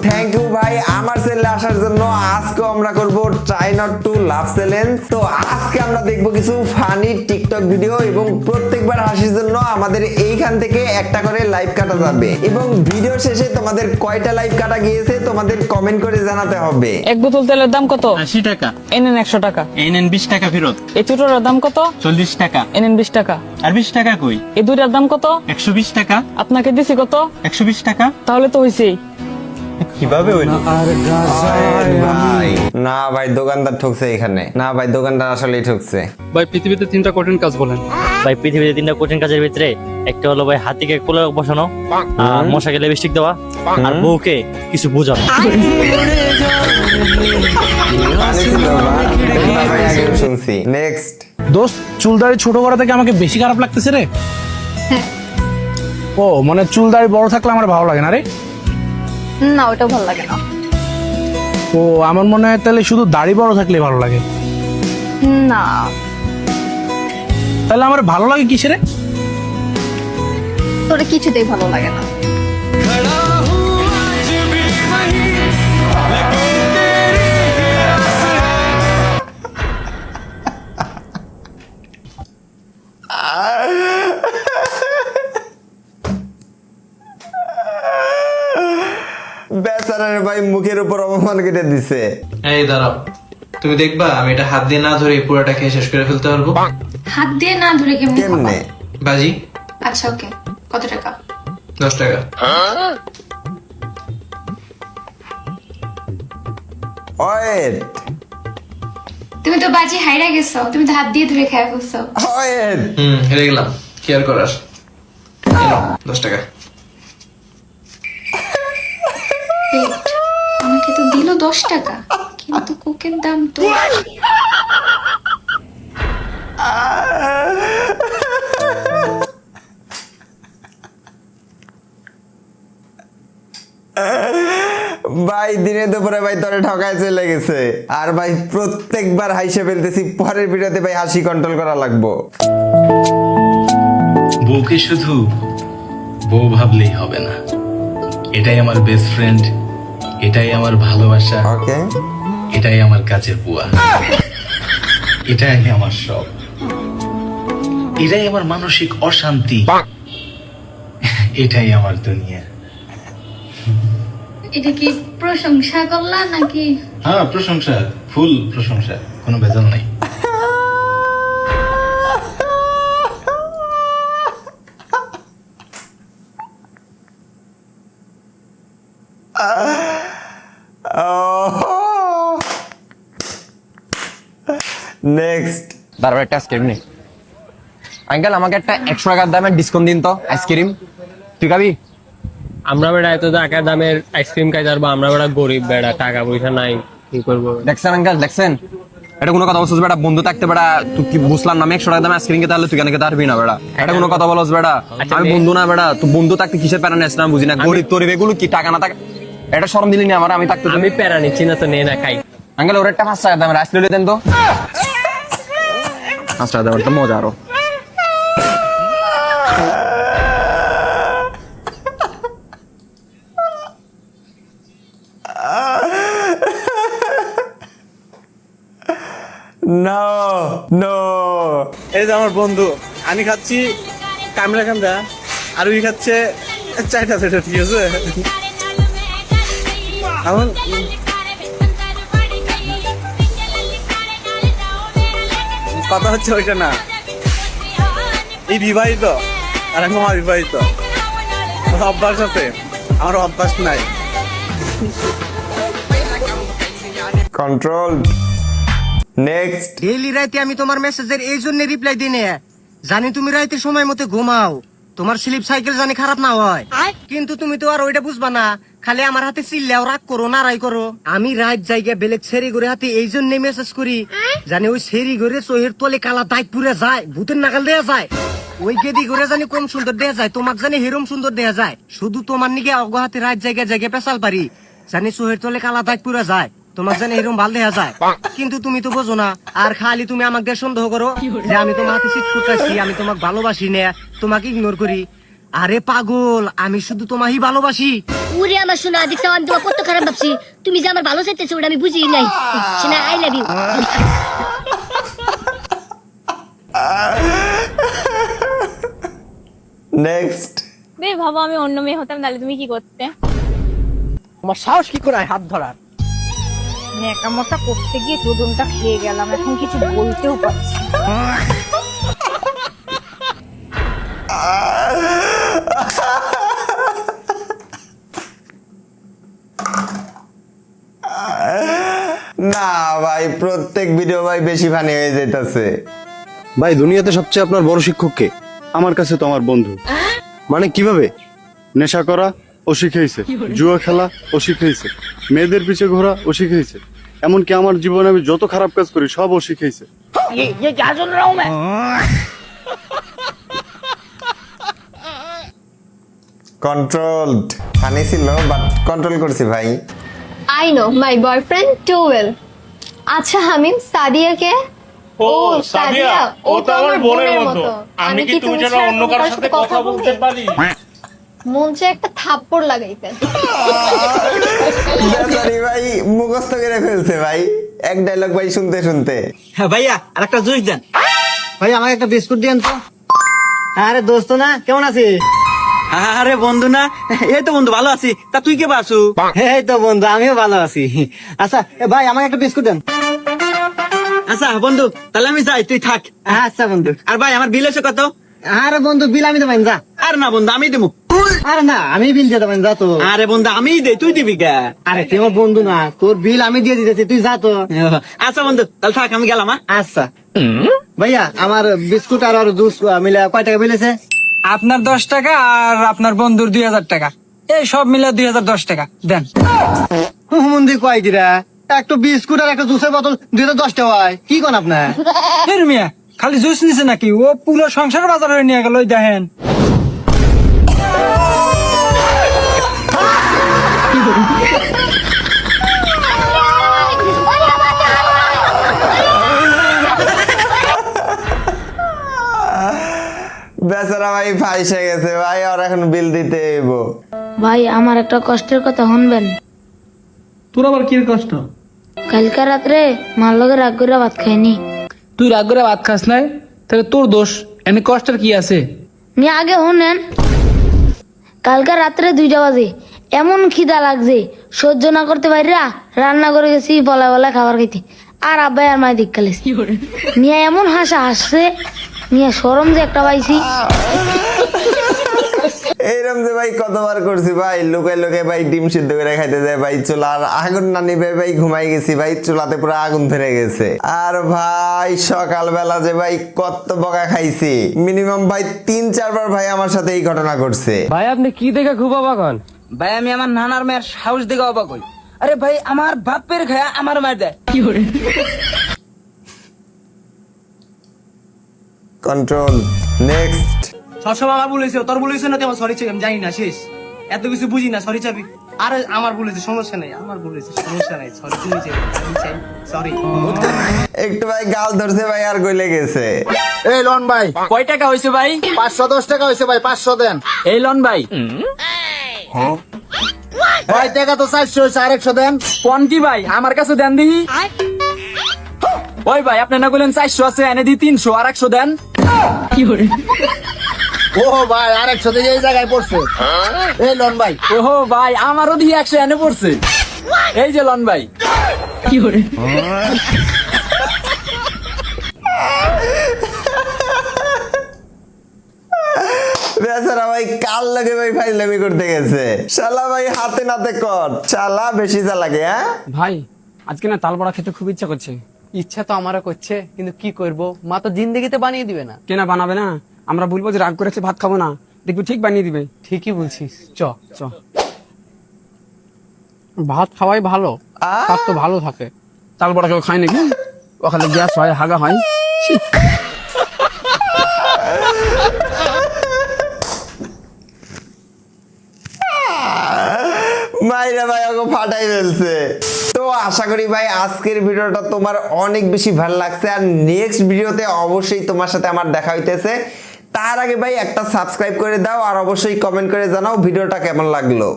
Thank you ভাই আমার চ্যানেলে আসার জন্য। আজকে আমরা করব try not to love challenge. তো আজকে আমরা দেখব কিছু ফানি টিকটক ভিডিও এবং প্রত্যেকবার হাসির জন্য আমাদের এইখান থেকে একটা করে লাইভ কাটা যাবে এবং ভিডিও শেষে তোমাদের কয়টা লাইভ কাটা গিয়েছে তোমাদের কমেন্ট করে জানাতে হবে। এক বোতল তেলের দাম কত? 80 টাকা। এনেন 100 টাকা। এনেন 20 টাকা ফেরত। এই চুটোটার দাম কত? 40 টাকা। এনেন 20 টাকা। আর 20 টাকা কই? এই দুইটার দাম কত? 120 টাকা। আপনাকে দিছি কত? 120 টাকা। তাহলে তো হইছেই। কিভাবে হইল? ভাই না ভাই দোকানদার ঠকছে এখানে। না ভাই দোকানদার আসলেই ঠকছে। ভাই পৃথিবীতে 3টা কঠিন কাজ বলেন। ভাই পৃথিবীতে 3টা কঠিন কাজের ভিতরে একটা হলো ভাই হাতিকে কোলে বসানো, আর মশাকে লিপস্টিক দেওয়া, আর বউকে কিছু বোঝানো। শুনছি। নেক্সট দোস্ত, চুলদাড়ি ছোট করা থেকে আমাকে বেশি খারাপ লাগতেছে রে। ও মানে চুলদাড়ি বড় থাকলে আমার ভালো লাগে না রে। না ওটা ভালো লাগে না। ও আমার মনে হয় তাহলে শুধু দাড়ি বড় থাকলে ভালো লাগে। না তাহলে আমার ভালো লাগে কিসে রে? তোর কিছুতেই ভালো লাগে না। বেচারার ভাই মুখের উপর অপমান কেটে দিছে। এই দাঁড়াও, তুমি দেখবা আমি এটা হাত দিয়ে না ধরে পুরোটা খেয়ে শেষ করে ফেলতে পারবো। হাত দিয়ে না ধরে কেমনে খাবা? কেমনে? বাজি আচ্ছা ওকে, কত টাকা? 10 টাকা। ওয়েট তুমি তো বাজি হাইরা গেছো, তুমি তো হাত দিয়ে ধরে খেয়ে ফেলছো। ওয়েট হেরে গেলাম, কি আর করার। এই নাও, 10 টাকা। Wait, আমাকে তো দিল 10 টাকা, কিন্তু কোকের দাম তো ভাই দিনে দুপুরে ভাই তোরে ঠকায় চলে গেছে। আর ভাই প্রত্যেকবার হাসি ফেলতেছি, পরের ভিডিওতে ভাই হাসি কন্ট্রোল করা লাগবো। বউকে শুধু বউ ভাবলেই হবে না, এটাই আমার বেস্ট ফ্রেন্ড, এটাই আমার ভালোবাসা, ওকে এটাই আমার কাছের বুয়া, এটাই আমার সব, এটাই আমার মানসিক অশান্তি, এটাই আমার দুনিয়া। এটা কি প্রশংসা করলা নাকি? হ্যাঁ প্রশংসা, ফুল প্রশংসা, কোনো ভেজাল নাই। নেক্সট তারপর একটা আইসক্রিম নেই। আঙ্কেল আমাকে একটা 100 টাকার দামের ডিসকাউন্ট দিন তো আইসক্রিম। তুই খাবি? আমরা বেড়া এত টাকা দামের আইসক্রিম খাই পারবো? আমরা বেড়া গরিব, বেড়া টাকা পয়সা নাই, কি করবো? দেখছেন আঙ্কেল, দেখছেন এটা কোনো কথা বলছিস বেটা? বন্ধু থাকতে বেটা তুই কি বুঝলাম না? আমি 100 টাকার দামে আইসক্রিম খেতে তাহলে তুই কেন খেতে পারবি না বেটা? এটা কোনো কথা বলছ বেটা? আমি বন্ধু না বেটা, তুই বন্ধু থাকতে কিসের প্যারা নেস না বুঝি না। গরিব তরিব এগুলো কি টাকা না থাকে, এটা শরম দিলি না আমার? আমি থাকতে আমি প্যারা নিচ্ছি না তো, নে না খাই। আঙ্কেল ওর একটা 5 টাকার দামের আইসক্রিম দেন তো। 5 টাকার দামের তো মজা আরো। নো নো এই যে আমার বন্ধু, আমি খাচ্ছি কামড়া কামড়া, আর ওই খাচ্ছে চাইটা চাইটা, ঠিক আছে? এখন কথা হচ্ছে ওইটা না, এই বিবাহিত আর আমি অবিবাহিত, অভ্যাস আছে, আমার অভ্যাস নাই। কন্ট্রোল। নেক্সট ডেইলি রাতে আমি তোমার মেসেজের এই জন্য রিপ্লাই দিই না, জানি তুমি রাতে সময় মতো ঘুমাও, তোমার স্লিপ সাইকেল জানি খারাপ না হয়, কিন্তু তুমি তো আর ওইটা বুঝবা না, খালি আমার হাতে চিল্লাও, রাগ করো, নারাই করো। আমি রাত জায়গা বেলেগ ছেড়ি করে হাতে এই জন্য মেসেজ করি, জানি ওই ছেড়ি করে চোহের তলে কালা দাগ পুরে যায়, ভূতের নাগাল দেয়া যায়, ওই গেদি করে জানি কম সুন্দর দেয়া যায়, তোমাক জানি হেরম সুন্দর দেয়া যায়, শুধু তোমার নিকে অগহাতে রাত জায়গা জায়গা পেশাল পারি, জানি চোহের তলে কালা দাগ পুরে যায়, তোমার জানি এরকম ভাল দেখা যায়, কিন্তু তুমি তো বোঝো না, আর খালি তুমি আমাকে সন্দেহ করো যে আমি তোমার হাতে চিট করতেছি, আমি তোমাকে ভালোবাসি না, তোমাকে ইগনোর করি। আরে পাগল, আমি শুধু তোমারই ভালোবাসি। উরে আমার শোনা দেখছো আমি তোমার কত খারাপ ভাবছি, তুমি যে আমার ভালো চাইতেছো ওটা আমি বুঝি নাই। শোনা আই লাভ ইউ। নেক্সট। বে ভাবো আমি অন্য মেয়ে হতাম তাহলে তুমি কি করতে? তোমার সাহস কি করে হাত ধরার? ন্যাকামোটা করতে গিয়ে চোদনটা খেয়ে গেলাম, এখন কিছু বলতেও পারছি না। না ভাই, প্রত্যেক ভিডিও ভাই বেশি ফানি হয়ে যাইতাছে। ভাই দুনিয়াতে সবচেয়ে আপনার বড় শিক্ষক কে? আমার কাছে তো আমার বন্ধু। মানে কিভাবে? নেশা করা ও শিখাইছে, জুয়া খেলা ও শিখাইছে, মেয়েদের পিছে ঘোরা ও শিখাইছে, এমনকি আমার জীবনে আমি যত খারাপ কাজ করি সব ও শিখাইছে। কন্ট্রোলড। ফানি ছিল বাট কন্ট্রোল করছি ভাই। I know my boyfriend too well. আচ্ছা হামিম, সাদিয়াকে? ও সাদিয়া, ও তো আমার বোনের মতো। আমি কি তুমি ছাড়া অন্য কারোর সাথে কথা বলতে পারি? মন চায় একটা থাপ্পড় লাগাইতে। বেচারি ভাই মুখস্থ করে ফেলছে ভাই, এক ডায়লগ ভাই শুনতে শুনতে। হ্যাঁ ভাইয়া, আর একটা জুস দেন। ভাই আমাকে একটা বিস্কুট দেন তো। আরে দোস্ত না, কেমন আছিস? আরে বন্ধু না, এই তো বন্ধু ভালো আছি। তা তুই কে বাসু? এই তো বন্ধু, আমিও ভালো আছি। আচ্ছা ভাই আমাকে একটা বিস্কুট দেন। আচ্ছা বন্ধু, তাহলে আমি যাই, তুই থাক। আচ্ছা বন্ধু। আর ভাই আমার বিল এসে কত? আরে বন্ধু, বিল আমি দেবেন, যা। আর না বন্ধু, আমি দেবো। আরে না, আমি বিল দিয়ে দেবেন, যা তো। আরে বন্ধু আমি দে, তুই দিবি কে? আরে তুই আমার বন্ধু না, তোর বিল আমি দিয়ে দিতেছি, তুই যা তো। আচ্ছা বন্ধু, তাহলে থাক, আমি গেলাম। আচ্ছা ভাইয়া, আমার বিস্কুট আর জুস মিলে কয় টাকা মিলেছে? আপনার 10 টাকা আর আপনার বন্ধুর 2000 টাকা, এই সব মিলে 2010 টাকা দেন। মন্দি কয় কিরা? একটা বিস্কুট আর একটা জুসের বোতল 2010 টাকা হয়, কি কোন আপনার? ফের মিয়া খালি জুস নিছে নাকি? ও পুরো সংসার বাজার হয়ে নিয়ে গেল, ওই দেখেন। বেচারা ভাই ফাইসে গেছে ভাই, আর এখন বিল দিতে হইব। ভাই আমার একটা কষ্টের কথা শুনবেন? তোর আবার কি কষ্ট? কালকে রাত্রে মার লগে রাগ করে ভাত খাইনি। তুই রাগ করে ভাত খাস নাই, তাহলে তোর দোষ। এনে কষ্টের কি আছে? নিয়ে আগে শুনেন, কালকে রাত্রে 2টা বাজে এমন খিদা লাগছে, সহ্য না করতে পারিরা রান্না করে গেছি বলা বলা খাবার খাইতে। আর আব্বাই আর মায়ের দিক কালেছি নিয়ে এমন হাসা হাসছে, নিয়ে সরম যে একটা পাইছি। এইরকম যে ভাই কতবার করছি ভাই, লুকাই লুকাই ভাই ডিম সিদ্ধ করে খাইতে যায় ভাই, চুলার আগুন না নিবে ভাই, ঘুমাই গেছি ভাই, চুলাতে পুরো আগুন ধরে গেছে। আর ভাই সকালবেলা যে ভাই কত বকা খাইছি, মিনিমাম ভাই 3-4 বার ভাই আমার সাথে এই ঘটনা ঘটছে। ভাই আপনি কি দেখে খুব অবাক হন? ভাই আমি আমার নানার মেয়ের সাহস দেখে অবাক হই। আরে ভাই আমার বাপের খায়া আমার মার দেয়। কন্ট্রোল। নেক্সট। সবসময় আমার বলেছে, তোর বলেছে না, আমার সরি চাই, আমি জানি না, শেষ। এত কিছু বুঝি না, সরি চাবি। আরে আমার বলেছে, সমস্যা নেই, আমার বলেছে, সমস্যা নাই, সরি তুমি চাই, আমি চাই, সরি। একটু ভাই গাল ধরছে ভাই আর গইলে গেছে। এই লন ভাই, কয় টাকা হয়েছে ভাই? 510 টাকা হয়েছে ভাই, 500 দেন। এই লন ভাই। ভাই টাকা তো 400 হয়েছে, 100 দেন। কোন কি ভাই, আমার কাছে দেন দিহি। ওই ভাই আপনি না বললেন 400 আছে, এনে দি 300, আর 100 দেন। ও ভাই 100 দিয়ে এই জায়গায় পড়ছে। এই লন ভাই। ওহো ভাই, আমারও দিয়ে 100 এনে পড়ছে। এই যে লন ভাই। বেচারা ভাই কাল লাগে ভাই ফাইলামি করতে গেছে, শালা ভাই হাতে নাতে কর, শালা বেশি চালাকে। হ্যাঁ ভাই আজকে না তাল বড়া খেতে খুব ইচ্ছা করছে। ইচ্ছা তো আমারও করছে, কিন্তু কি করব, মা তো জিন্দেগিতে বানিয়ে দিবে না। কেনা বানাবে না? আমরা বলবো যে রাগ করেছে ভাত খাবো না, দেখবি ঠিক বানিয়ে দিবে। ঠিকই বলছিস, চ চ। ভাত খাওয়াই ভালো, স্বাস্থ্য ভালো থাকে। তাল বড়া কেউ খায় নাকি? ওখানে গ্যাস হয়, হাগা হয়। মাইরা ভাই ওকে ফাটাই ফেলছে। তো আশা করি ভাই আজকের ভিডিওটা তোমার অনেক বেশি ভালো লাগছে, আর নেক্সট ভিডিওতে অবশ্যই তোমার সাথে আমার দেখা হইতেছে। তার আগে ভাই একটা সাবস্ক্রাইব করে দাও আর অবশ্যই কমেন্ট করে জানাও ভিডিওটা কেমন লাগলো।